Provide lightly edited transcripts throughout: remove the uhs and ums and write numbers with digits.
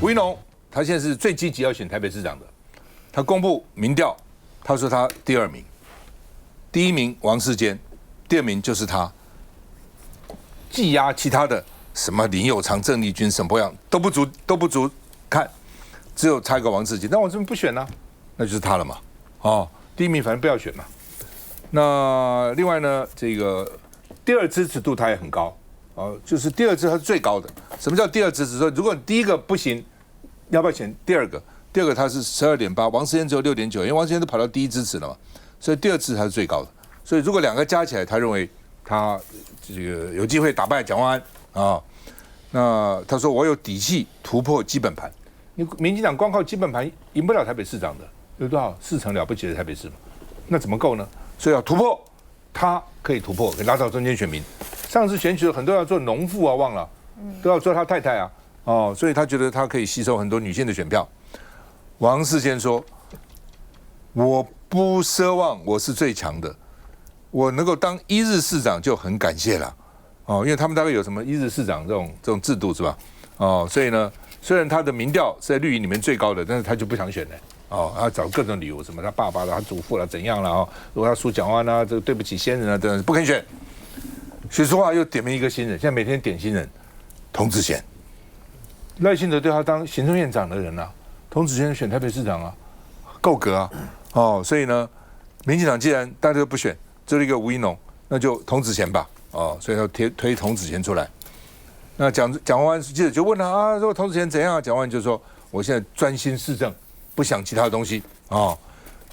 吴怡农他现在是最积极要选台北市长的，他公布民调，他说他第2名，第1名王世坚，第2名就是他，技压其他的什么林右昌、郑丽君、沈伯洋都不足看，只有差一个王世坚，那王世坚不选呢、那就是他了嘛。哦，第1名反正不要选嘛。那另外呢，这个第2支持度他也很高，就是第2支他是最高的。什么叫第2支持？说如果你第1个不行，要不要选第2个？第2个他是12.8，王世坚只有6.9，因为王世坚都跑到第1支持了嘛，所以第2支持他是最高的。所以如果2个加起来，他认为他这个有机会打败蒋万安啊。那他说我有底气突破基本盘，你民进党光靠基本盘赢不了台北市长的，有多少4成了不起的台北市嘛？那怎么够呢？所以要突破，他可以突破，可以拉到中间选民。上次选举很多要做农妇啊，忘了，都要做他太太啊，所以他觉得他可以吸收很多女性的选票。王世坚说：“我不奢望我是最强的，我能够当1日市长就很感谢了。”因为他们大概有什么1日市长这种制度是吧？所以呢，虽然他的民调是在绿营里面最高的，但是他就不想选了。他找各种理由，什么他爸爸了，他祖父了，怎样了如果他输蒋万安这个对不起先人等不肯选。许淑华又点名一个新人，现在每天点新人，童子贤。赖清德对他当行政院长的人啊，童子贤选台北市长啊，够格啊。所以呢，民进党既然大家都不选，只有一个吴怡农，那就童子贤吧。所以要推童子贤出来。那蒋万安记者就问他说童子贤怎样啊？蒋万安就说我现在专心市政，不想其他的东西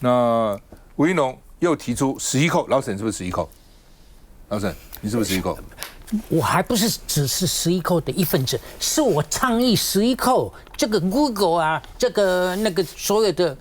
那吴怡农又提出11扣，老沈是不是11扣？老沈，你是不是11扣？我还不是只是11扣的一份子，是我倡议11扣。这个 Google 啊，这个那个所有的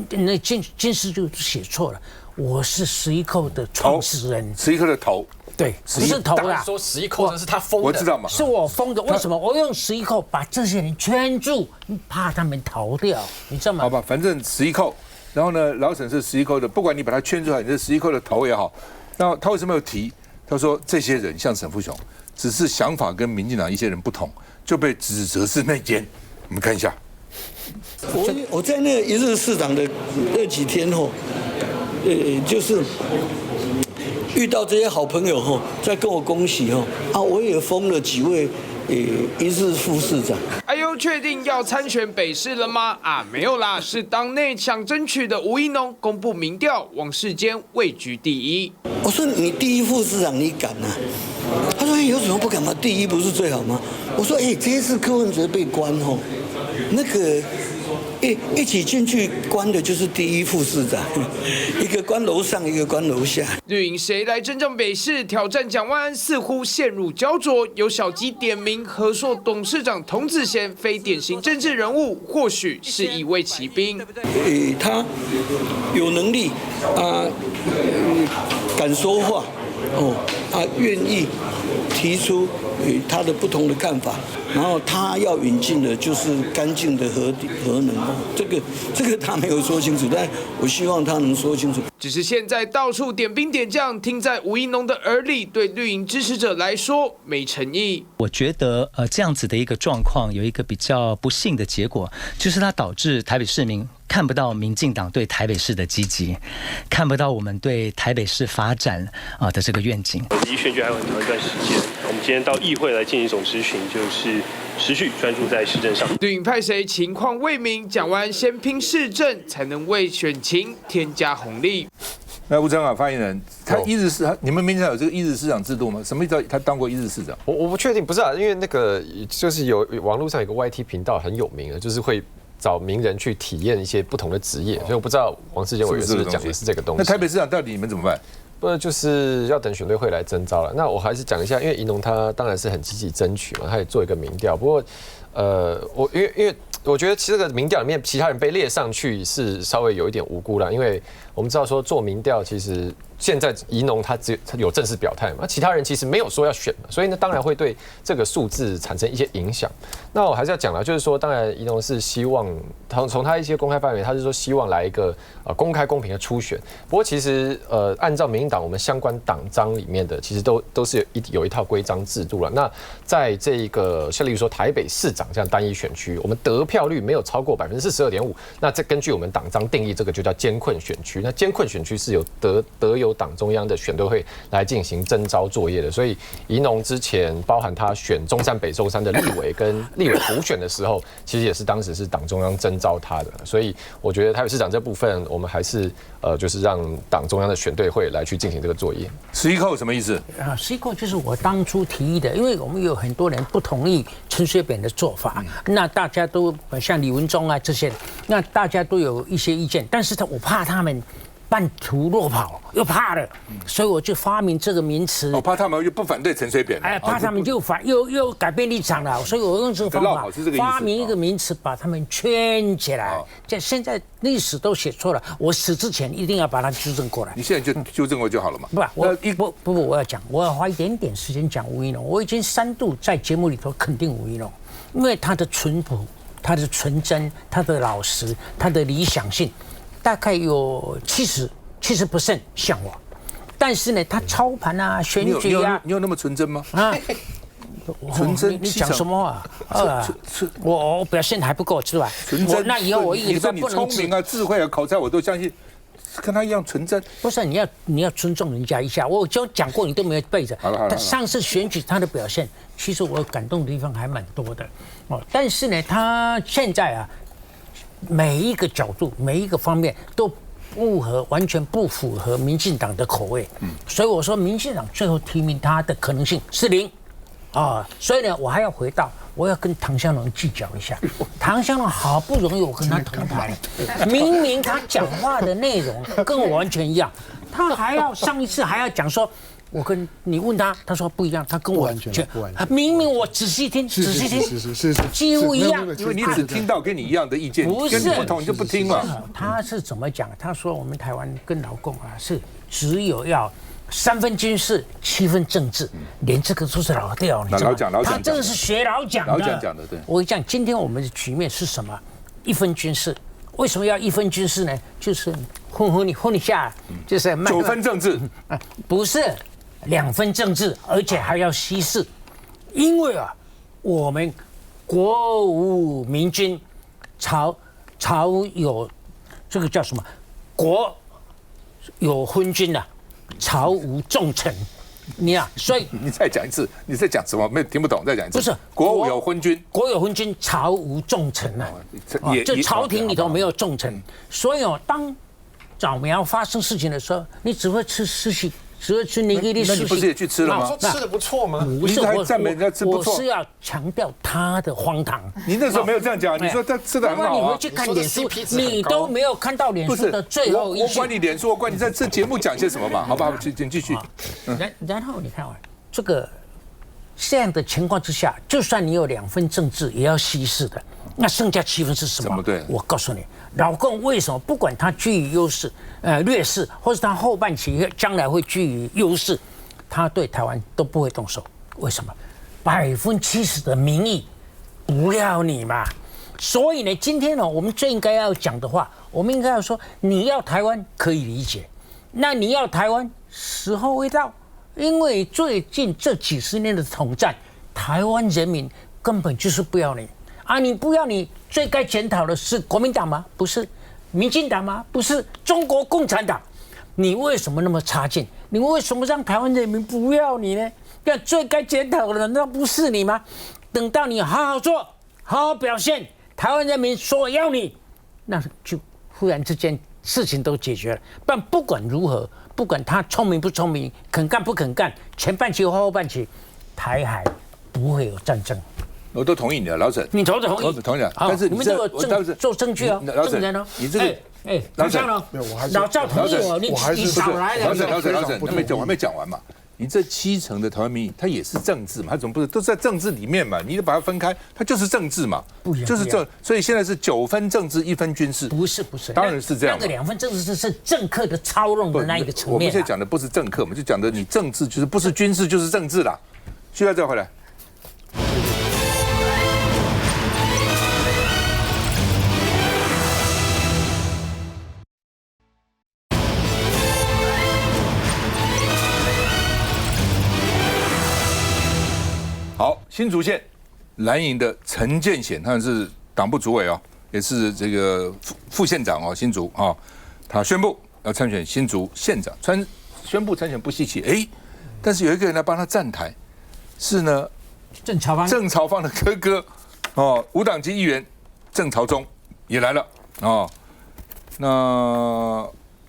那监视就写错了，我是11扣的创始人。11扣的头。对，不是头啦。说11扣这是他封的，我知道嘛，是我封的。为什么我用11扣把这些人圈住，怕他们逃掉，你知道吗？好吧，反正11扣，然后呢，老沈是11扣的，不管你把他圈出来，你是11扣的头也好，那他为什么有提？他说这些人像沈富雄，只是想法跟民进党一些人不同，就被指责是内奸。我们看一下，我在那个1日市长的那几天就是遇到这些好朋友在跟我恭喜我也封了几位1日副市长。哎呦，确定要参选北市了吗？没有啦，是党内想争取的吴怡农公布民调，王世坚位居第1。我说你第1副市长你敢啊？他说有什么不敢吗？第1不是最好吗？我说这一次柯文哲被关那个。一起进去关的就是第1副市长，一个关楼上，一个关楼下。绿营谁来真正北市挑战蒋万安，似乎陷入焦灼。有小鸡点名和硕董事长童子贤非典型政治人物，或许是一位骑兵。他有能力敢说话愿意提出他的不同的看法，然后他要引进的就是干净的核能这个他没有说清楚，但我希望他能说清楚。只是现在到处点兵点将，听在吴怡农的耳里，对绿营支持者来说没诚意。我觉得这样子的一个状况有一个比较不幸的结果，就是它导致台北市民看不到民进党对台北市的积极，看不到我们对台北市发展的这个愿景。离选举还有很长一段时间，我们今天到议会来进行一种咨询，就是持续专注在市政上。绿营派谁情况未明，蒋万安先拼市政，才能为选情添加红利。那吴征发言人，他你们民进党有这个1日市长制度吗？什么意思？他当过1日市长？我不确定，不是因为那个就是有网络上有个 YT 频道很有名的，就是会找名人去体验一些不同的职业，所以我不知道王世坚委员是不是讲的是这个东西。那台北市长到底你们怎么办？不就是要等选对会来征召了。那我还是讲一下，因为怡农他当然是很积极争取嘛，他也做一个民调。不过，因为我觉得其实这个民调里面其他人被列上去是稍微有一点无辜啦，因为我们知道说做民调其实现在宜农他只有正式表态嘛，其他人其实没有说要选嘛，所以呢，当然会对这个数字产生一些影响。那我还是要讲了，就是说，当然宜农是希望从他一些公开范围，他是说希望来一个公开公平的初选。不过其实按照民进党我们相关党章里面的，其实都是有一套规章制度了。那在这个像例如说台北市长这样单一选区，我们得票率没有超过42.5%，那这根据我们党章定义，这个就叫艰困选区。那艰困选区是有得由党中央的选对会来进行征召作业的，所以宜农之前包含他选中山北中山的立委跟立委补选的时候，其实也是当时是党中央征召他的，所以我觉得台北市长这部分，我们还是就是让党中央的选对会来去进行这个作业。11扣什么意思？11扣就是我当初提议的，因为我们有很多人不同意陈水扁的做法，那大家都像李文忠啊这些，那大家都有一些意见，但是我怕他们半途落跑，又怕了，所以我就发明这个名词。我怕他们又不反对陈水扁，怕他们就又改变立场了，所以我用这个方法发明一个名词，把他们圈起来。现在历史都写错了，我死之前一定要把它纠正过来。你现在就纠正过就好了嘛？不，我要讲，我要花一点点时间讲吴怡农。我已经3度在节目里头肯定吴怡农，因为他的淳朴、他的纯真、他的老实、他的理想性。大概有70% 像我，但是呢，他操盘啊、选举啊，你有那么纯真吗？纯真，你讲什么啊？我表现还不够是吧？纯真，那以后我一个礼拜不能。你说你聪明啊、智慧啊、口才，我都相信，跟他一样纯真。不是，你要尊重人家一下。我就讲过，你都没有背着。他上次选举他的表现，其实我感动的地方还蛮多的但是呢，他现在啊。每一个角度、每一个方面都完全不符合民进党的口味，所以我说民进党最后提名他的可能性是0所以呢，我还要回到，我要跟唐湘龙计较一下。唐湘龙好不容易我跟他同台，明明他讲话的内容跟我完全一样，他还要上一次还要讲说。我跟你问他，他说不一样，他跟我明明我仔细听，是几乎一样，因为你只听到跟你一样的意见，跟你不同你就不听了。他是怎么讲？他说我们台湾跟老共是只有要3分军事7分政治，连这个都是老调，你知道吗？他真的是学老讲的，对。我讲今天我们的局面是什么？1分军事，为什么要1分军事呢？就是混一下，就是9分政治，不是。2分政治，而且还要稀释，因为我们国无明君，朝有这个叫什么？国有昏君朝无重臣。所以你再讲一次，你在讲什么？没听不懂，再讲一次。不是国有昏君，朝无重臣就朝廷里头没有重臣，所以当早苗发生事情的时候，你只会吃尸体。只会吃你给你，那你不是也去吃了吗？吃的不错吗？不是，还赞美人家吃不错。我是要强调他的荒唐。你那时候没有这样讲，你说他吃的很好你回去看脸书，你都没有看到脸书的最后一句。我管你脸书，我管你在这节目讲些什么嘛？好吧，请继续。然后你看这样的情况之下，就算你有2分政治，也要稀释的。那剩下7分是什么？对，我告诉你，老共为什么不管他居于优势、劣势，或是他后半期将来会居于优势，他对台湾都不会动手？为什么？70%的民意不要你嘛。所以呢，今天我们最应该要讲的话，我们应该要说，你要台湾可以理解，那你要台湾时候未到，因为最近这几10年的统战，台湾人民根本就是不要你。你不要你最该检讨的是国民党吗？不是，民进党吗？不是，中国共产党。你为什么那么差劲？你为什么让台湾人民不要你呢？那最该检讨的难道不是你吗？等到你好好做、好好表现，台湾人民说要你，那就忽然之间事情都解决了。但不管如何，不管他聪明不聪明，肯干不肯干，前半期或后半期，台海不会有战争。我都同意你的，老沈。你同意？同意。但是你们这个做证据证人哦。你这个，老赵同意我，你少来了。老沈，我还没讲完嘛。你这70%的台湾民意，它也是政治嘛，它怎么不是都在政治里面嘛？你把它分开，它就是政治嘛，不一样就是政。所以现在是9分政治1分军事，不是，当然是这样嘛。那个2分政治是政客的操弄的那一个层面。我们现在讲的不是政客，我们就讲的你政治就是不是军事就是政治啦。需要再回来。好，新竹县蓝营的陈建显，他是党部主委哦，也是这个副县长哦，新竹啊，他宣布要参选新竹县长，宣布参选不稀奇，但是有一个人来帮他站台，是呢郑朝方的哥哥哦，无党籍议员郑朝中也来了哦，那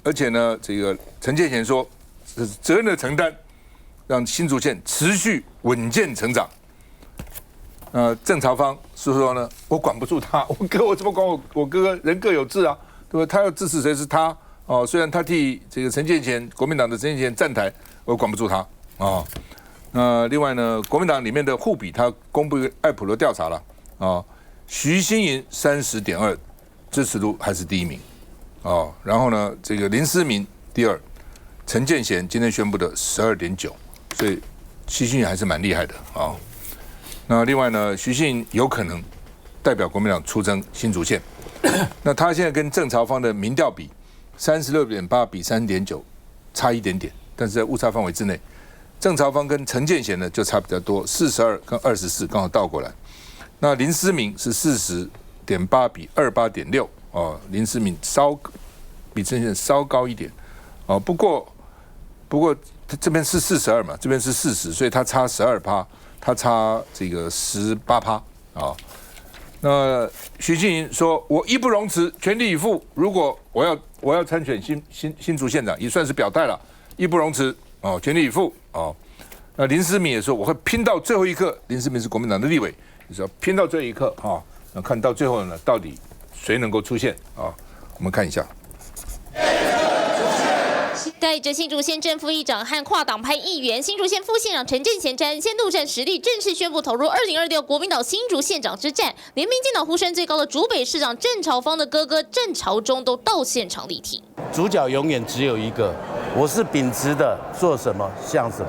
而且呢，这个陈建显说，责任的承担，让新竹县持续稳健成长。郑朝方是说呢，我管不住他，我怎么管我哥哥？人各有志啊，对吧？他要支持谁是他哦。虽然他替这个陈建贤国民党的陈建贤站台，我管不住他哦。那另外呢，国民党里面的互比，他公布一个爱普的调查了啊，徐欣莹30.2，支持度还是第1名哦。然后呢，这个林思明第2，陈建贤今天宣布的12.9，所以徐欣莹还是蛮厉害的啊。那另外呢，徐信有可能代表国民党出征新竹县。那他现在跟郑朝方的民调比36.8比30.9，差一点点，但是在误差范围之内。郑朝方跟陈建贤呢就差比较多，42跟24刚好倒过来。那林思明是40.8比28.6哦，林思明比陈建贤稍高一点哦。不过这边是42嘛，这边是40，所以他差12%。他差这个18%啊。那徐庆莹说：“我义不容辞，全力以赴。如果我要参选新竹县长，也算是表态了，义不容辞哦，全力以赴哦。”那林思明也说：“我会拼到最后一刻。”林思明是国民党的立委，就说拼到最后一刻啊。那看到最后呢，到底谁能够出现啊？我们看一下。带着新竹县正副议长和跨党派议员，新竹县副县长陈建贤先陆战实力，正式宣布投入2026国民党新竹县长之战。连民进党呼声最高的竹北市长郑朝方的哥哥郑朝中都到现场力挺。主角永远只有一个，我是秉持的，做什么像什么。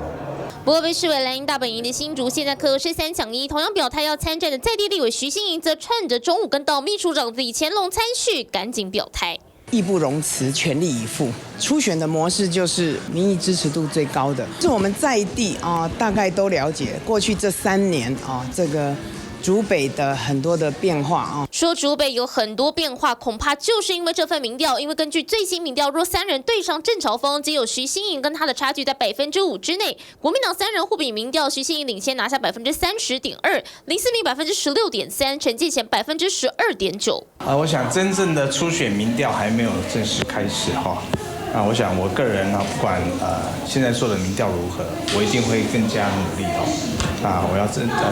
不过被视为蓝营大本营的新竹，现在可是3抢1，同样表态要参战的在地立委徐欣莹，则趁着中午跟到秘书长李乾龙参叙，赶紧表态。义不容辞，全力以赴。初选的模式就是民意支持度最高的，是我们在地大概都了解。过去这3年这个竹北的很多的变化说竹北有很多变化，恐怕就是因为这份民调。因为根据最新民调，若3人对上郑朝方，只有徐欣莹跟他的差距在5%之内。国民党3人互比民调，徐欣莹领先拿下30.2%，林思明16.3%，陈建贤12.9%。我想真正的初选民调还没有正式开始哈。我想我个人不管现在做的民调如何，我一定会更加努力我要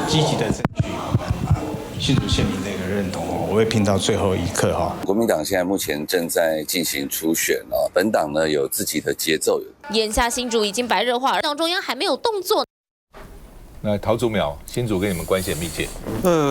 积极的争取我们新竹县民的一个认同我会拼到最后一刻国民党现在目前正在进行初选本党呢有自己的节奏。眼下新竹已经白热化，党中央还没有动作。那陶祖苗，新竹跟你们关系很密切。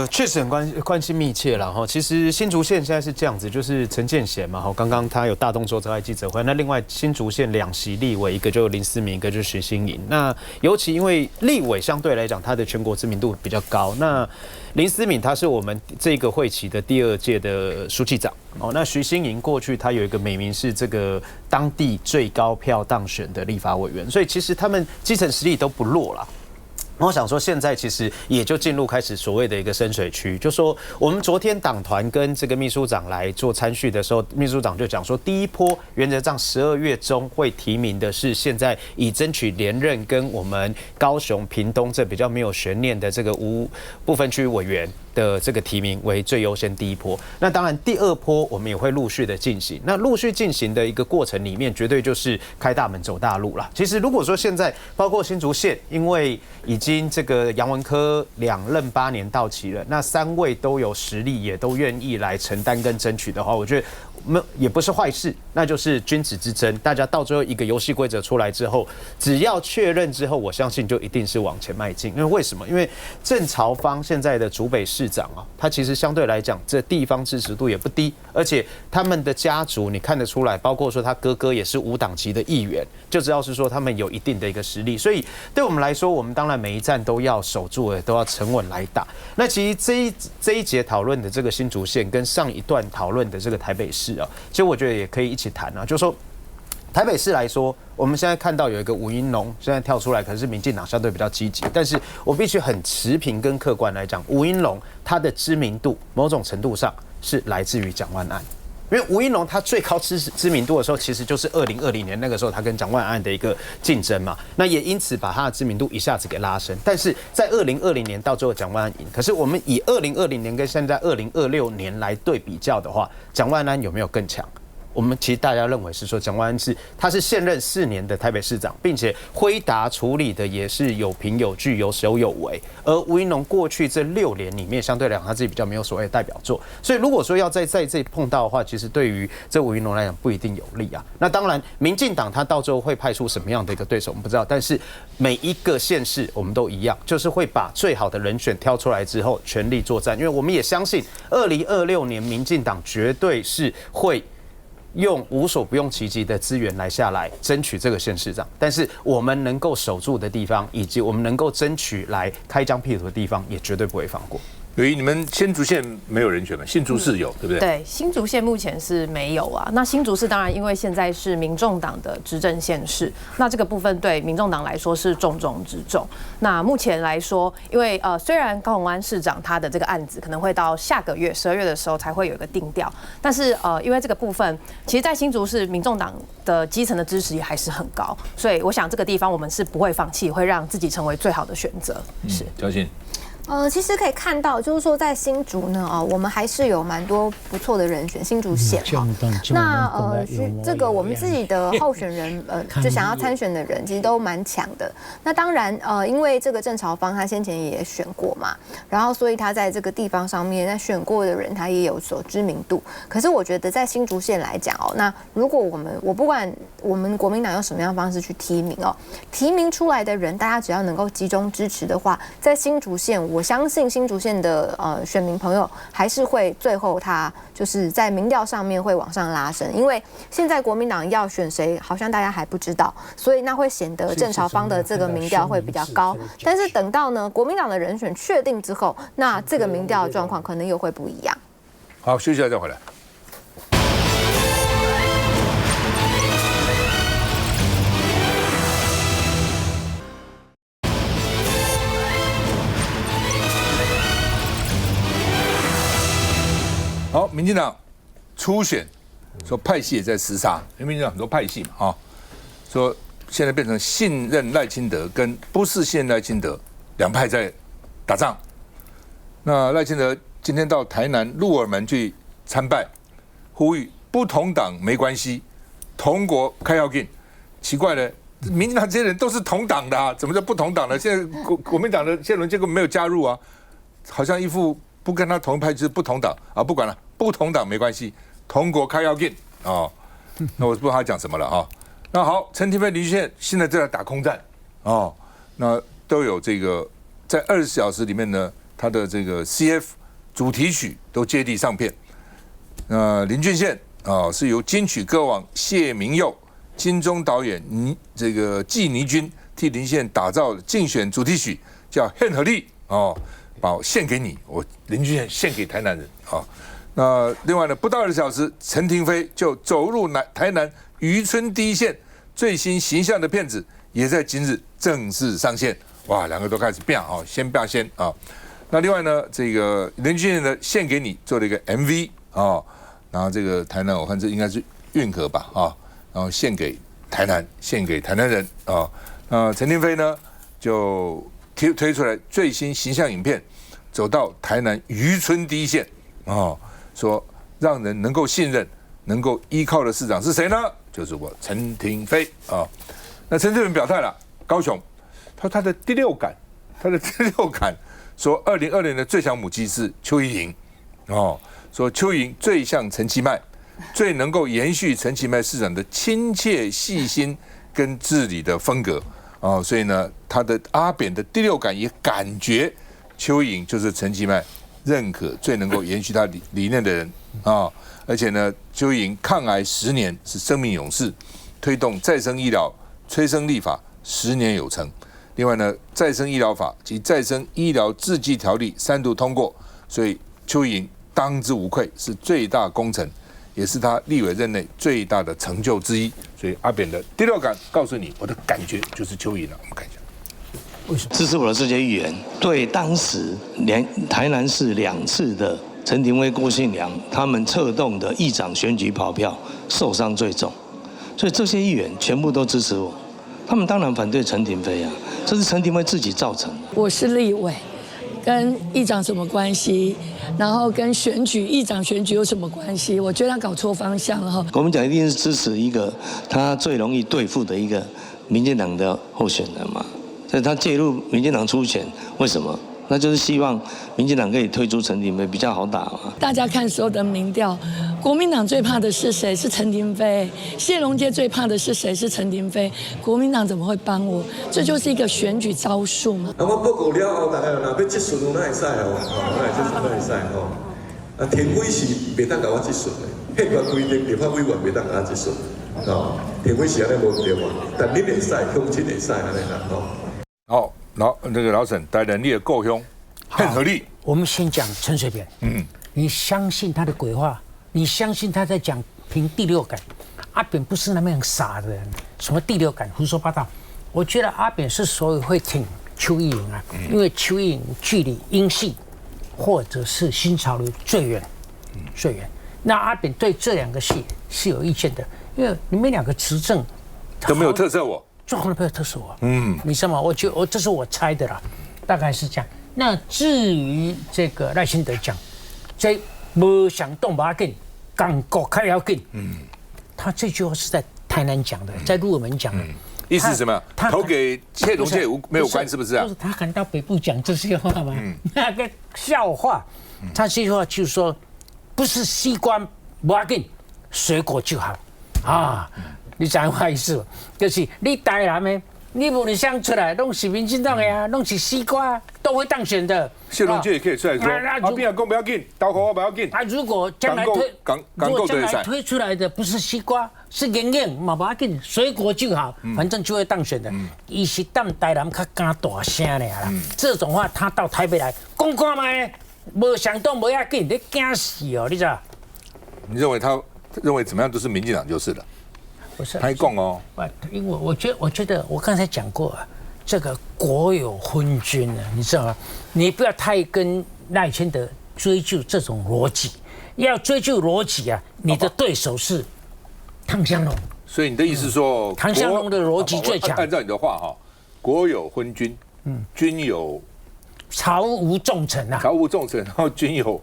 确实很关系密切啦哈。其实新竹县现在是这样子，就是陈建贤嘛，刚刚他有大动作召开记者会。那另外新竹县2席立委，一个就是林思明，一个就是徐欣莹。那尤其因为立委相对来讲，他的全国知名度比较高。那林思明他是我们这个会期的第2届的书记长那徐欣莹过去他有一个美名是这个当地最高票当选的立法委员，所以其实他们基层实力都不弱啦。我想说，现在其实也就进入开始所谓的一个深水区，就说我们昨天党团跟这个秘书长来做参叙的时候，秘书长就讲说，第一波原则上12月中会提名的是现在以争取连任跟我们高雄、屏东这比较没有悬念的这个无不分区委员的这个提名为最优先第一波。那当然第2波我们也会陆续的进行。那陆续进行的一个过程里面，绝对就是开大门走大路啦。其实如果说现在包括新竹县，因为已经这个杨文科2任8年到期了，那3位都有实力，也都愿意来承担跟争取的话，我觉得也不是坏事，那就是君子之争。大家到最后一个游戏规则出来之后，只要确认之后，我相信就一定是往前迈进。因为为什么？因为郑朝方现在的竹北市长啊，他其实相对来讲，这地方支持度也不低，而且他们的家族你看得出来，包括说他哥哥也是无党籍的议员，就知道是说他们有一定的一个实力。所以对我们来说，我们当然每一站都要守住，都要沉稳来打。那其实这一节讨论的这个新竹县跟上一段讨论的这个台北市啊，其实我觉得也可以一起谈啊，就是说台北市来说，我们现在看到有一个吴怡农现在跳出来，可是民进党相对比较积极，但是我必须很持平跟客观来讲，吴怡农他的知名度某种程度上是来自于蒋万安。因为吴怡农他最高知名度的时候，其实就是2020年那个时候，他跟蒋万安的一个竞争嘛，那也因此把他的知名度一下子给拉升。但是在2020年到最后蒋万安赢，可是我们以2020年跟现在2026年来对比较的话，蒋万安有没有更强？我们其实大家认为是说，蒋万安他是现任4年的台北市长，并且辉达处理的也是有凭有据、有守有为。而吴怡农过去这6年里面，相对来讲他自己比较没有所谓的代表作，所以如果说要在这里碰到的话，其实对于这吴怡农来讲不一定有利啊。那当然，民进党他到最后会派出什么样的一个对手，我们不知道。但是每一个县市我们都一样，就是会把最好的人选挑出来之后，全力作战。因为我们也相信，2026年民进党绝对是会用无所不用其极的资源来下来争取这个县市长，但是我们能够守住的地方，以及我们能够争取来开疆辟土的地方，也绝对不会放过。由于你们新竹县没有人选嘛，新竹市有，对不对？对，新竹县目前是没有啊。那新竹市当然因为现在是民众党的执政县市，那这个部分对民众党来说是重中之重。那目前来说，因为虽然高虹安市长他的这个案子可能会到下个月12月的时候才会有一个定调，但是因为这个部分，其实在新竹市民众党的基层的支持也还是很高，所以我想这个地方我们是不会放弃，会让自己成为最好的选择。是，嘉欣。其实可以看到，就是说在新竹呢，我们还是有蛮多不错的人选，新竹县那这个我们自己的候选人，就想要参选的人，其实都蛮强的。那当然，因为这个郑朝方他先前也选过嘛，然后所以他在这个地方上面，那选过的人他也有所知名度。可是我觉得在新竹县来讲那如果我不管我们国民党用什么样的方式去提名提名出来的人，大家只要能够集中支持的话，在新竹县。我相信新竹县的选民朋友还是会最后他就是在民调上面会往上拉升，因为现在国民党要选谁，好像大家还不知道，所以那会显得郑朝方的这个民调会比较高。但是等到呢国民党的人选确定之后，那这个民调的状况可能又会不一样。好，休息一下再回来。好，民进党初选说派系也在厮杀，因为民进党很多派系嘛说现在变成信任赖清德跟不是信任赖清德两派在打仗。那赖清德今天到台南鹿耳门去参拜，呼吁不同党没关系，同国开要紧。奇怪了，民进党这些人都是同党的怎么叫不同党呢？现在国民党的谢伦结果没有加入好像一副不跟他同一派就是不同党不管了，不同党没关系，同国开要紧那我不知道他讲什么了那好，陈亭妃、林俊宪现在正在打空战那都有这个在24小时里面呢，他的这个 CF 主题曲都接力上片。林俊宪是由金曲歌王谢明佑、金钟导演这个纪倪君替林宪打造竞选主题曲，叫《献和力》把我献给你，我林俊宪献给台南人那另外呢，不到20小时，陈亭妃就走入台南渔村第一线，最新形象的片子也在今日正式上线。哇，两个都开始变先变先那另外呢，这个林俊宪的献给你做了一个 MV 然后这个台南我看这应该是运河吧然后献给台南，献给台南人那陈亭妃呢就推出来最新形象影片，走到台南渔村第一线说让人能够信任、能够依靠的市长是谁呢？就是我陈亭妃那陈水扁表态了，高雄，他说他的第六感说2020年的最强母鸡是邱怡莹说邱怡莹最像陈其迈，最能够延续陈其迈市长的亲切、细心跟治理的风格哦，所以呢，他的阿扁的第六感也感觉邱莹就是陈其迈认可最能够延续他理念的人啊，而且呢，邱莹抗癌10年是生命勇士，推动再生医疗催生立法10年有成。另外呢，再生医疗法及再生医疗制剂条例3度通过，所以邱莹当之无愧是最大功臣，也是他立委任内最大的成就之一。所以阿扁的第六感告诉你，我的感觉就是邱莹了。我们看一下，为什么支持我的这些议员对当时台南市2次的陈亭妃、郭信良他们策动的议长选举跑票受伤最重，所以这些议员全部都支持我。他们当然反对陈亭妃啊，这是陈亭妃自己造成的。我是立委，跟议长什么关系？然后跟选举议长选举有什么关系？我觉得他搞错方向了哈。国民党一定是支持一个他最容易对付的一个民进党的候选人嘛，所以他介入民进党出钱，为什么？那就是希望民进党可以推出陈亭妃比较好打嘛。大家看所有的民调，国民党最怕的是谁？是陈亭妃。谢龙介最怕的是谁？是陈亭妃。国民党怎么会帮我？这就是一个选举招数嘛。我报告了后，大家若要质询，那会使哦，那会质询，那会使哦。啊，亭妃是袂当甲我质询的，宪法规定立法委员袂当甲我质询，哦，亭妃是安尼无对嘛，但恁会使，乡亲会使安尼啦，哦。好。那个老沈，台南你的够凶，很合理。我们先讲陈水扁，你相信他的鬼话？你相信他在讲凭第六感？阿扁不是那么样傻的人，什么第六感胡说八道。我觉得阿扁是所以会挺邱意莹啊，因为邱意莹距离英系或者是新潮流最远，最远。那阿扁对这2个系是有意见的，因为你们2个执政都没有特色我。最后没有特色我，你知道吗？这是我猜的啦，大概是这样。那至于这个赖清德讲，这没想动不要紧，港国开要紧，他这句话是在台南讲的，在鹿耳门讲的，意思是什么？投给谢龙介没有关，是不是啊？就是他喊到北部讲这些话吗？那个笑话，他这句话就是说，不是西瓜不要紧，水果就好啊。你知我意思，就是你台南的，你无论想出来，拢是民进党的啊，拢是西瓜都会当选的。谢龙介也可以出来说，阿扁啊，讲不要紧，刀口不要紧。啊，如果将来推出来的不是西瓜，是圆圆，嘛不要紧，水果就好，反正就会当选的。伊是当台南较敢大声的啦，这种话他到台北来讲看卖，无想动不要紧，你惊死哦，你知道？你认为他认为怎么样都是民进党就是了。不是，还讲哦，因为我觉得我刚才讲过啊，这个国有昏君啊，你知道吗？你不要太跟赖清德追究这种逻辑，要追究逻辑啊，你的对手是唐湘龙。所以你的意思说，唐湘龙的逻辑最强。按照你的话哈，国有昏君，君有朝无重臣啊，朝无重臣，然后君有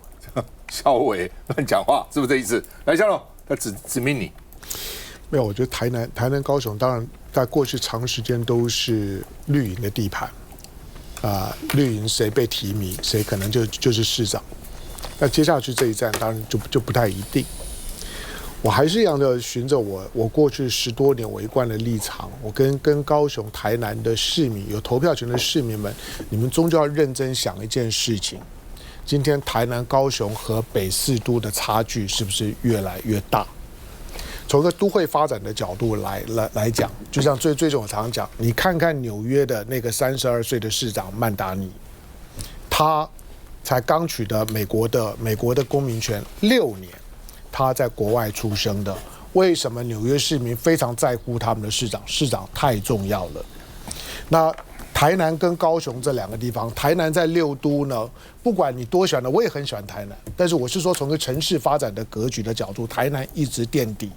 校尉乱讲话，是不是这意思？来，湘龙，他指明你。没有，我觉得台南、高雄，当然在过去长时间都是绿营的地盘，绿营谁被提名，谁可能就是市长。那接下去这一站，当然就不太一定。我还是一样的循着我过去10多年我一贯的立场，我跟高雄、台南的市民有投票权的市民们，你们终究要认真想一件事情：今天台南、高雄和北4都的差距是不是越来越大？从一个都会发展的角度来讲，就像最近我常常讲，你看看纽约的那个32岁的市长曼达尼，他才刚取得美国的公民权6年，他在国外出生的，为什么纽约市民非常在乎他们的市长？市长太重要了。那台南跟高雄这2个地方，台南在6都呢，不管你多喜欢的，我也很喜欢台南，但是我是说从一个城市发展的格局的角度，台南一直垫底。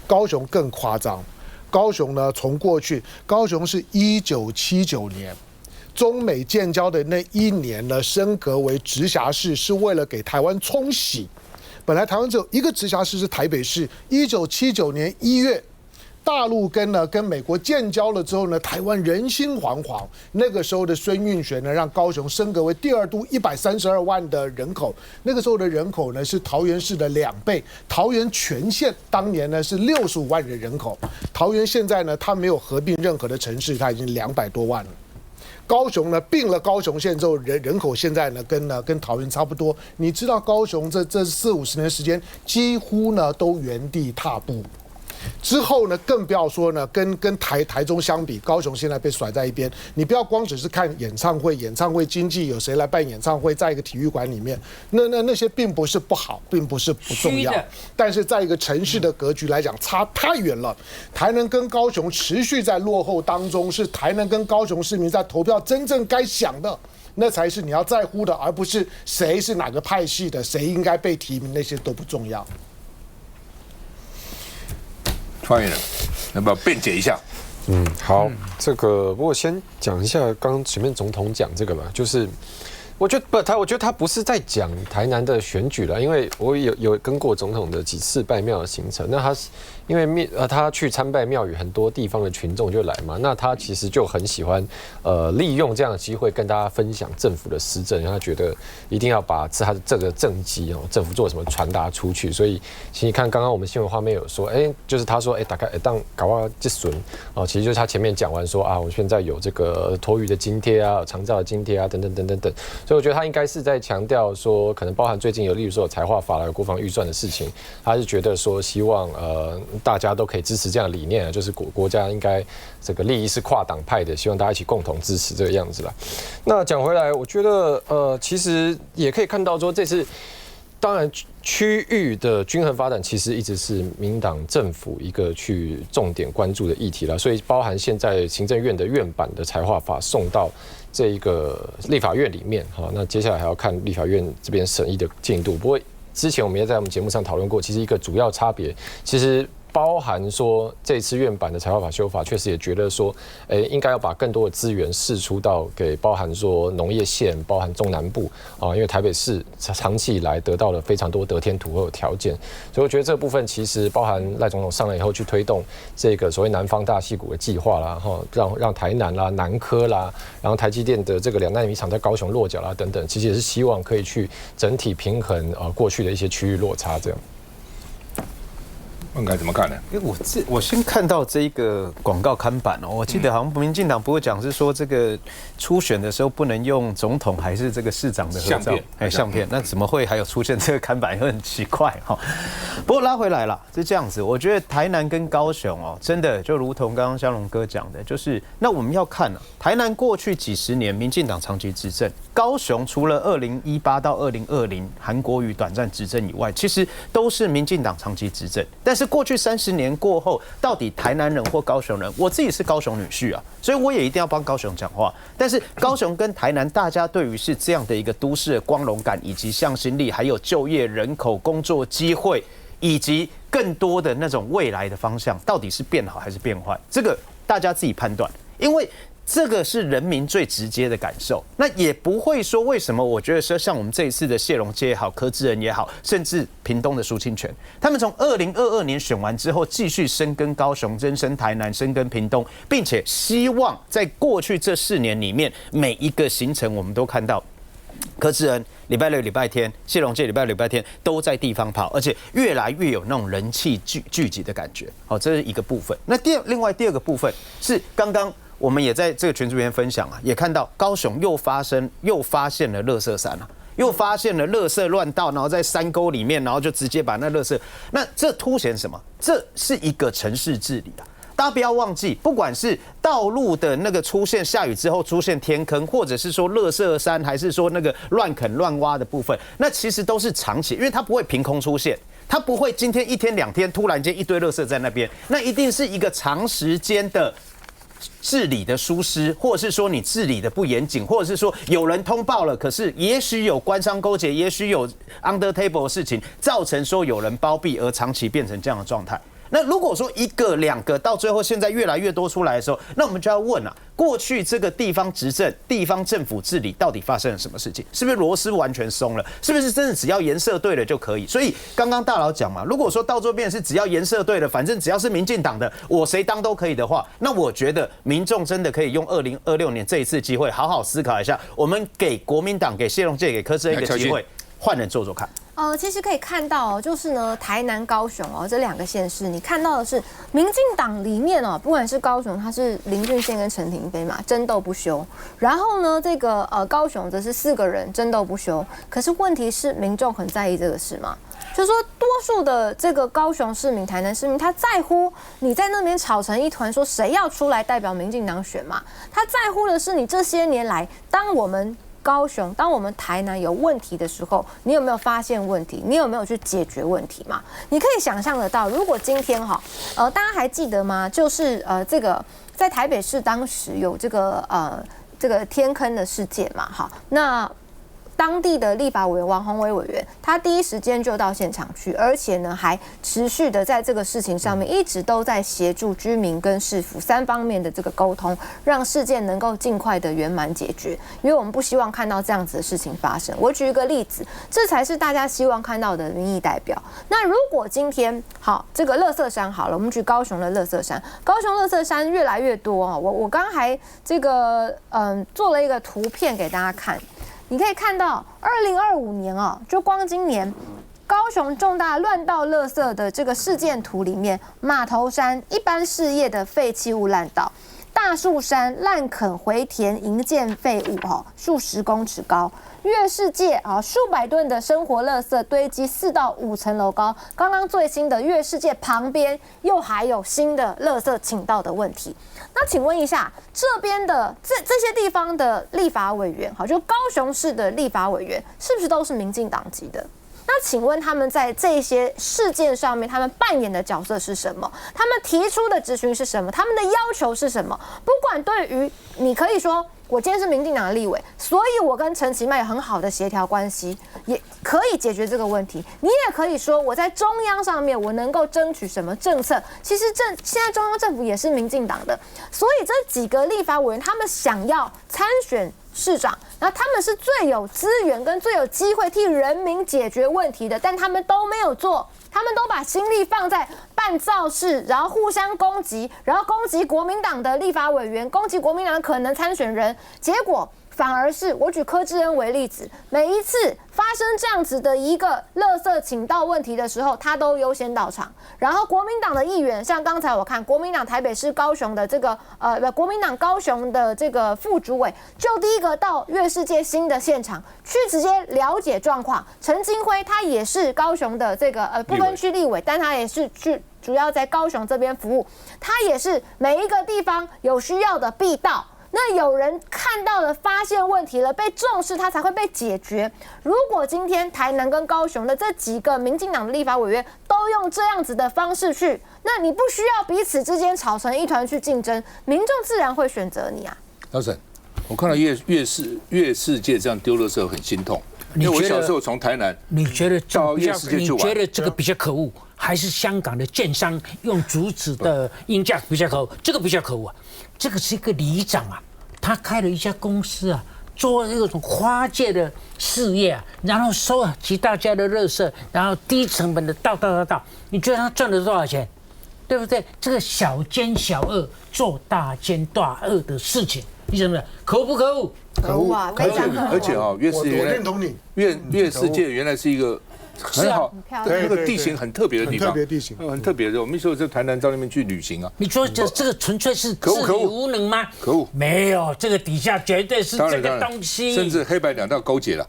高雄更夸张，高雄呢，从过去，高雄是1979年中美建交的那一年呢，升格为直辖市，是为了给台湾冲洗。本来台湾只有一个直辖市是台北市，1979年1月，大陆跟美国建交了之后呢，台湾人心惶惶。那个时候的孙运璇呢，让高雄升格为第2都，132万的人口。那个时候的人口呢是桃园市的2倍。桃园全县当年呢是65万的人口，桃园现在呢它没有合并任何的城市，它已经200多万了。高雄呢并了高雄县之后，人口现在呢跟桃园差不多。你知道高雄这40-50年时间几乎呢都原地踏步。之后呢，更不要说呢，跟台中相比，高雄现在被甩在一边。你不要光只是看演唱会经济有谁来办演唱会，在一个体育馆里面，那些并不是不好，并不是不重要，但是在一个城市的格局来讲，差太远了。台南跟高雄持续在落后当中，是台南跟高雄市民在投票真正该想的。那才是你要在乎的，而不是谁是哪个派系的，谁应该被提名，那些都不重要。发言人，要不要辩解一下？好，这个不过先讲一下刚刚前面总统讲这个嘛，就是我觉得他不是在讲台南的选举了，因为我有跟过总统的几次拜庙的行程，那他因为他去参拜庙宇，很多地方的群众就来嘛，那他其实就很喜欢利用这样的机会跟大家分享政府的施政，他觉得一定要把他的这个政绩政府做什么传达出去，所以其实你看刚刚我们新闻画面有说，就是他说大概当搞啊这损其实就是他前面讲完说我现在有这个托育的津贴啊，长照的津贴啊，等等等等等，所以我觉得他应该是在强调说，可能包含最近有例如说有财划法啦、有国防预算的事情，他是觉得说希望大家都可以支持这样的理念，就是国家应该这个利益是跨党派的，希望大家一起共同支持这个样子啦。那讲回来，我觉得其实也可以看到说，这次当然区域的均衡发展其实一直是民进党政府一个去重点关注的议题啦，所以包含现在行政院的院版的财划法送到这一个立法院里面，那接下来还要看立法院这边审议的进度。不过之前我们也在我们节目上讨论过，其实一个主要差别其实包含说这次院版的财划法修法，确实也觉得说，应该要把更多的资源释出到给包含说农业县，包含中南部因为台北市长期以来得到了非常多得天独厚的条件，所以我觉得这部分其实包含赖总统上来以后去推动这个所谓南方大溪谷的计划啦，让台南啦、南科啦，然后台积电的这个2奈米厂在高雄落脚啦等等，其实也是希望可以去整体平衡过去的一些区域落差这样。应该怎么看呢？我先看到这一个广告看板我记得好像民进党不会讲是说这个初选的时候不能用总统还是这个市长的合照相片，那怎么会还有出现这个看板，也很奇怪不过拉回来了，是这样子，我觉得台南跟高雄真的就如同刚刚湘龙哥讲的，就是那我们要看台南过去几十年民进党长期执政，高雄除了2018到2020韩国瑜短暂执政以外，其实都是民进党长期执政，但是过去30年过后，到底台南人或高雄人，我自己是高雄女婿所以我也一定要帮高雄讲话。但是高雄跟台南，大家对于是这样的一个都市的光荣感，以及向心力，还有就业人口、工作机会，以及更多的那种未来的方向，到底是变好还是变坏，这个大家自己判断，因为这个是人民最直接的感受，那也不会说为什么。我觉得说像我们这一次的谢龙介也好，柯志恩也好，甚至屏东的苏清泉，他们从2022年选完之后，继续深耕高雄、深耕台南、深耕屏东，并且希望在过去这4年里面，每一个行程我们都看到柯志恩礼拜六、礼拜天，谢龙介礼拜六、礼拜天都在地方跑，而且越来越有那种人气聚集的感觉。这是一个部分。那另外第2个部分是刚刚我们也在这个群组里面分享也看到高雄又发现了垃圾山又发现了垃圾乱倒，然后在山沟里面，然后就直接把那垃圾，那这凸显什么？这是一个城市治理大家不要忘记，不管是道路的那个出现下雨之后出现天坑，或者是说垃圾山，还是说那个乱垦乱挖的部分，那其实都是长期，因为它不会凭空出现。它不会今天1天2天突然间一堆垃圾在那边，那一定是一个长时间的治理的疏失，或者是说你治理的不严谨，或者是说有人通报了，可是也许有官商勾结，也许有 under table 的事情，造成说有人包庇而长期变成这样的状态。那如果说1个2个，到最后现在越来越多出来的时候，那我们就要问啊，过去这个地方执政、地方政府治理到底发生了什么事情？是不是螺丝完全松了？是不是真的只要颜色对了就可以？所以刚刚大佬讲嘛，如果说到最后变成是只要颜色对了，反正只要是民进党的，我谁当都可以的话，那我觉得民众真的可以用2026年这一次机会，好好思考一下，我们给国民党、给谢龙介、给柯志恩一个机会，换人做做看。其实可以看到，就是呢，台南、高雄这2个县市，你看到的是民进党里面不管是高雄，它是林俊宪跟陈亭妃嘛，争斗不休。然后呢，这个高雄则是4个人争斗不休。可是问题是，民众很在意这个事吗？就是说，多数的这个高雄市民、台南市民，他在乎你在那边吵成一团，说谁要出来代表民进党选嘛？他在乎的是你这些年来，当我们高雄，当我们台南有问题的时候，你有没有发现问题？你有没有去解决问题嘛？你可以想象得到，如果今天大家还记得吗？就是这个在台北市当时有这个天坑的事件嘛，那当地的立法委员王宏威委员，他第一时间就到现场去，而且呢还持续的在这个事情上面一直都在协助居民跟市府3方面的这个沟通，让事件能够尽快的圆满解决。因为我们不希望看到这样子的事情发生。我举一个例子，这才是大家希望看到的民意代表。那如果今天这个垃圾山好了，我们举高雄的垃圾山，高雄垃圾山越来越多我刚还这个做了一个图片给大家看。你可以看到，2025年就光今年，高雄重大乱倒垃圾的这个事件图里面，码头山一般事业的废弃物滥倒，大树山滥垦回填营建废物数10公尺高，月世界数百吨的生活垃圾堆积4到5层楼高。刚刚最新的月世界旁边又还有新的垃圾倾倒的问题。那请问一下，这边的这些地方的立法委员，就高雄市的立法委员，是不是都是民进党籍的？那请问他们在这些事件上面，他们扮演的角色是什么？他们提出的质询是什么？他们的要求是什么？不管对于你可以说，我今天是民进党的立委，所以我跟陈其迈有很好的协调关系，也可以解决这个问题。你也可以说，我在中央上面我能够争取什么政策？其实现在中央政府也是民进党的，所以这几个立法委员他们想要参选市长，然后他们是最有资源跟最有机会替人民解决问题的，但他们都没有做。他们都把心力放在办造势，然后互相攻击，然后攻击国民党的立法委员，攻击国民党的可能参选人，结果反而是我举柯志恩为例子，每一次发生这样子的一个垃圾倾倒问题的时候，他都优先到场。然后国民党的议员，像刚才我看国民党台北市高雄的这个国民党高雄的这个副主委，就第一个到月世界新的现场去直接了解状况。陈金辉他也是高雄的这个不分区立委，但他也是去主要在高雄这边服务，他也是每一个地方有需要的必到。那有人看到了，发现问题了，被重视，它才会被解决。如果今天台南跟高雄的这几个民进党的立法委员都用这样子的方式去，那你不需要彼此之间吵成一团去竞争，民众自然会选择你啊。老沈，我看到月世界这样丢垃圾很心痛，因为我小时候从台南，你觉得到月世界去玩，你觉得这个比较可恶，还是香港的建商用竹子的鹰架比较可恶？这个比较可恶啊。这个是一个里长啊，他开了一家公司啊，做那种花界的事业啊，然后收集大家的垃圾，然后低成本的倒。你觉得他赚了多少钱？对不对？这个小奸小恶做大奸大恶的事情，你怎么样？可恶不可恶？可恶啊！而且月世界，我认同你。月世界原来是一个很好，那个地形很特别的地方，很特别地形，很特别的。我们说在台南到那边去旅行啊。你说这个纯粹是自理无能吗？可恶，没有，这个底下绝对是这个东西，甚至黑白两道勾结了。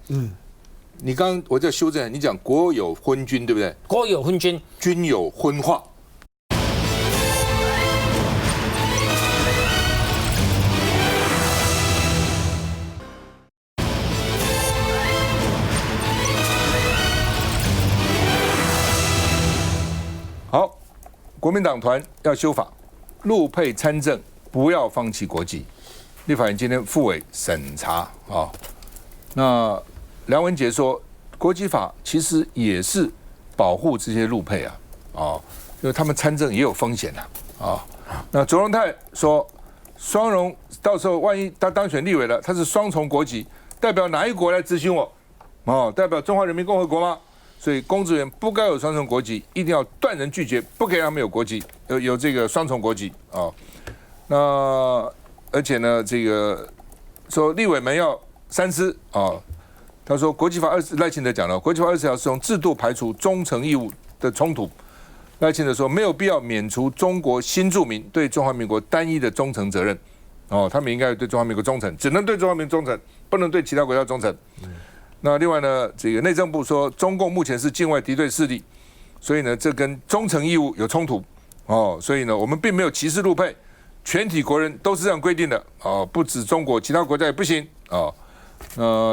你刚刚我在修正，你讲国有昏君对不对？国有昏君，君有昏化。好，国民党团要修法，陆配参政不要放弃国籍。立法院今天复委审查啊，那梁文杰说，国籍法其实也是保护这些陆配啊，就是他们参政也有风险啊。那卓荣泰说，双荣到时候万一他当选立委了，他是双重国籍，代表哪一国来咨询我？代表中华人民共和国吗？所以公职员不该有双重国籍，一定要断然拒绝，不可以让他们有国籍，有这个双重国籍啊。那而且呢，这个说立委们要三思啊。他说国际法赖清德讲了，国际法20条是从制度排除忠诚义务的冲突。赖清德说没有必要免除中国新住民对中华民国单一的忠诚责任。他们应该对中华民国忠诚，只能对中华民国忠诚，不能对其他国家忠诚。那另外呢，这个内政部说，中共目前是境外敌对势力，所以呢，这跟忠诚义务有冲突所以呢，我们并没有歧视陆配，全体国人都是这样规定的不止中国，其他国家也不行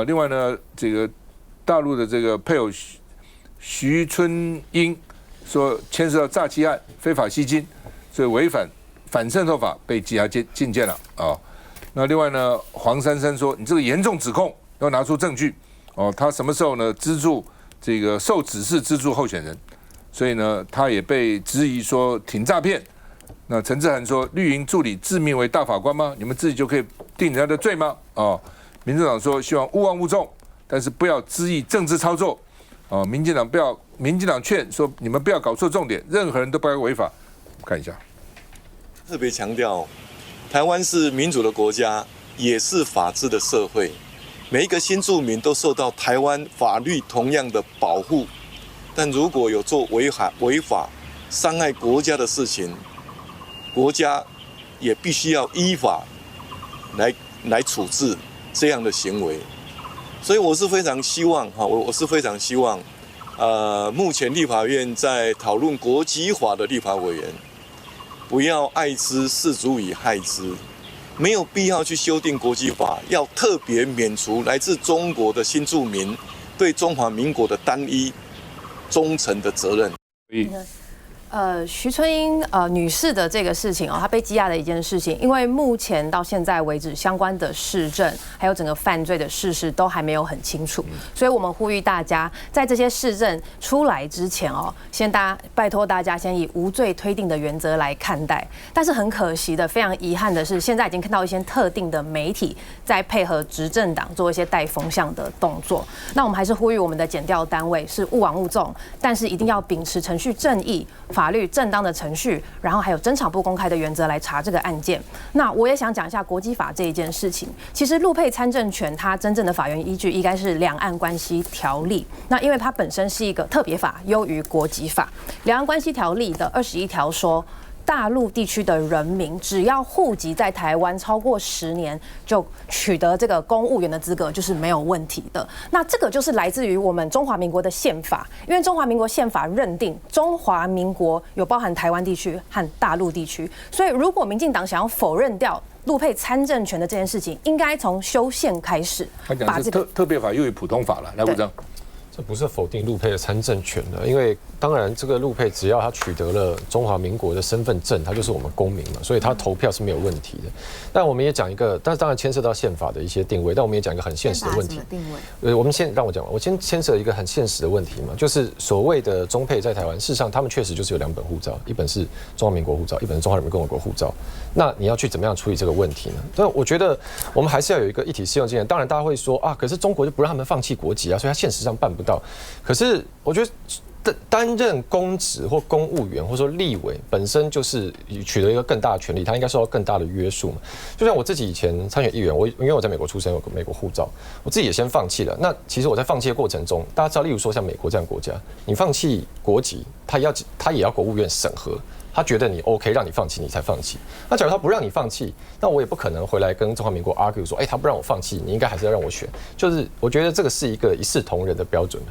另外呢，这个大陆的这个配偶徐春英说牵涉到诈欺案、非法吸金，所以违反反渗透法被羁押禁见了那另外呢，黄珊珊说你这个严重指控要拿出证据他什么时候呢资助这个受指示资助候选人，所以呢他也被质疑说挺诈骗。那陈志涵说绿营助理自命为大法官吗？你们自己就可以定人家的罪吗？民进党说希望勿忘勿重，但是不要恣意政治操作民进党劝说你们不要搞错重点，任何人都不该违法。看一下，特别强调，台湾是民主的国家，也是法治的社会，每一个新住民都受到台湾法律同样的保护。但如果有做违法、伤害国家的事情，国家也必须要依法来处置这样的行为。所以我是非常希望我是非常希望目前立法院在讨论国籍法的立法委员不要爱之是足以害之，没有必要去修订国籍法，要特别免除来自中国的新住民对中华民国的单一忠诚的责任。徐春英女士的这个事情她被羁押的一件事情，因为目前到现在为止，相关的事证还有整个犯罪的事实都还没有很清楚，所以我们呼吁大家，在这些事证出来之前先拜托大家先以无罪推定的原则来看待。但是很可惜的，非常遗憾的是，现在已经看到一些特定的媒体在配合执政党做一些带风向的动作。那我们还是呼吁我们的检调单位是勿枉勿纵，但是一定要秉持程序正义、法律正当的程序，然后还有侦查不公开的原则来查这个案件。那我也想讲一下国籍法这一件事情。其实陆配参政权它真正的法源依据应该是《两岸关系条例》。那因为它本身是一个特别法，优于国籍法。《两岸关系条例》的21条说，大陆地区的人民只要户籍在台湾超过10年，就取得这个公务员的资格，就是没有问题的。那这个就是来自于我们中华民国的宪法，因为中华民国宪法认定中华民国有包含台湾地区和大陆地区，所以如果民进党想要否认掉陆配参政权的这件事情，应该从修宪开始。他讲的是特别法优于普通法了，来武章。这不是否定陆配的参政权的，因为当然这个陆配只要他取得了中华民国的身份证，他就是我们公民嘛，所以他投票是没有问题的。但我们也讲一个，但是当然牵涉到宪法的一些定位，但我们也讲一个很现实的问题。我们先让我讲完，我先牵涉一个很现实的问题嘛，就是所谓的中配在台湾，事实上他们确实就是有2本护照，一本是中华民国护照，一本是中华人民共和国护照。那你要去怎么样处理这个问题呢？但我觉得我们还是要有一个一体适用精神。当然大家会说可是中国就不让他们放弃国籍所以他现实上办不到。可是我觉得担任公职或公务员或者说立委本身就是取得一个更大的权利，他应该受到更大的约束嘛。就像我自己以前参选议员，因为我在美国出生，有个美国护照，我自己也先放弃了。那其实我在放弃的过程中，大家知道，例如说像美国这样的国家，你放弃国籍，他也要国务院审核。他觉得你 OK， 让你放弃，你才放弃。那假如他不让你放弃，那我也不可能回来跟中华民国 argue 说，他不让我放弃，你应该还是要让我选。就是我觉得这个是一个一视同仁的标准。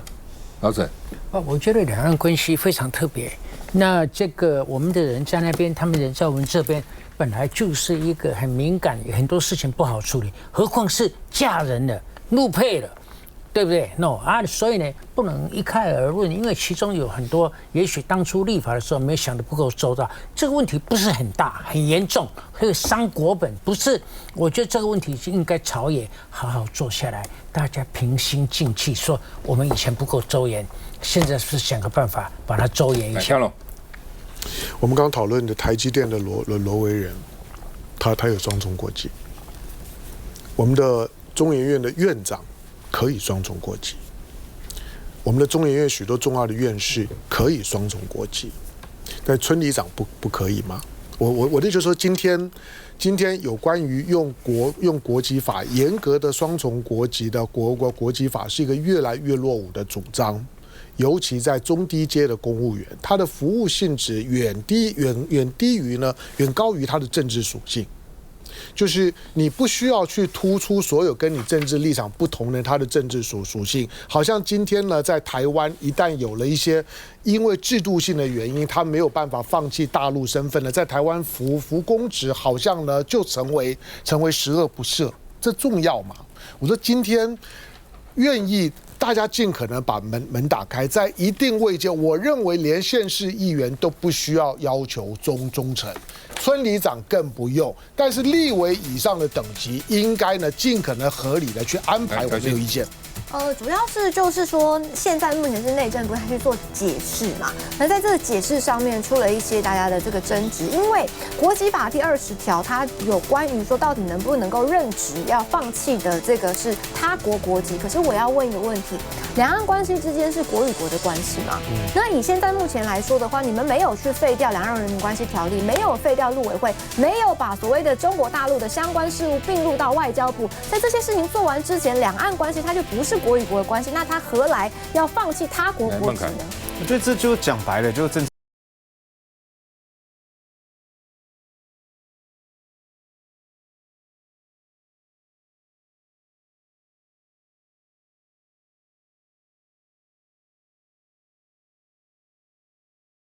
老沈，我觉得两岸关系非常特别。那这个我们的人在那边，他们人在我们这边，本来就是一个很敏感，很多事情不好处理，何况是嫁人了、陆配了。对不对 ？No 所以呢，不能一概而论，因为其中有很多，也许当初立法的时候没有想得不够周到。这个问题不是很大，很严重，会伤国本，不是。我觉得这个问题应该朝野好好坐下来，大家平心静气，说我们以前不够周延，现在是想个办法把它周延一下。我们刚讨论的台积电的罗维仁，他有双重国籍。我们的中研院的院长可以双重国籍。我们的中研院许多重要的院士可以双重国籍，但村里长不可以吗？我的就是说，今天有关于用国籍法严格的双重国籍的国籍法是一个越来越落伍的主张，尤其在中低阶的公务员，他的服务性质远高于他的政治属性。就是你不需要去突出所有跟你政治立场不同的他的政治属性，好像今天呢，在台湾一旦有了一些因为制度性的原因，他没有办法放弃大陆身份了，在台湾服公职，好像呢就成为十恶不赦，这重要吗？我说今天愿意大家尽可能把门打开，在一定位阶，我认为连县市议员都不需要要求忠诚，村里长更不用，但是立委以上的等级应该呢尽可能合理的去安排，我没有意见。主要是就是说，现在目前是内政部去做解释嘛，那在这个解释上面出了一些大家的这个争执，因为国籍法第20条它有关于说到底能不能够任职要放弃的这个是他国国籍，可是我要问一个问题，两岸关系之间是国与国的关系嘛？那以现在目前来说的话，你们没有去废掉《两岸人民关系条例》，没有废掉陆委会，没有把所谓的中国大陆的相关事务并入到外交部，在这些事情做完之前，两岸关系它就不是国与国的关系，那他何来要放弃他国国籍呢？我觉得这就讲白了，就是政治。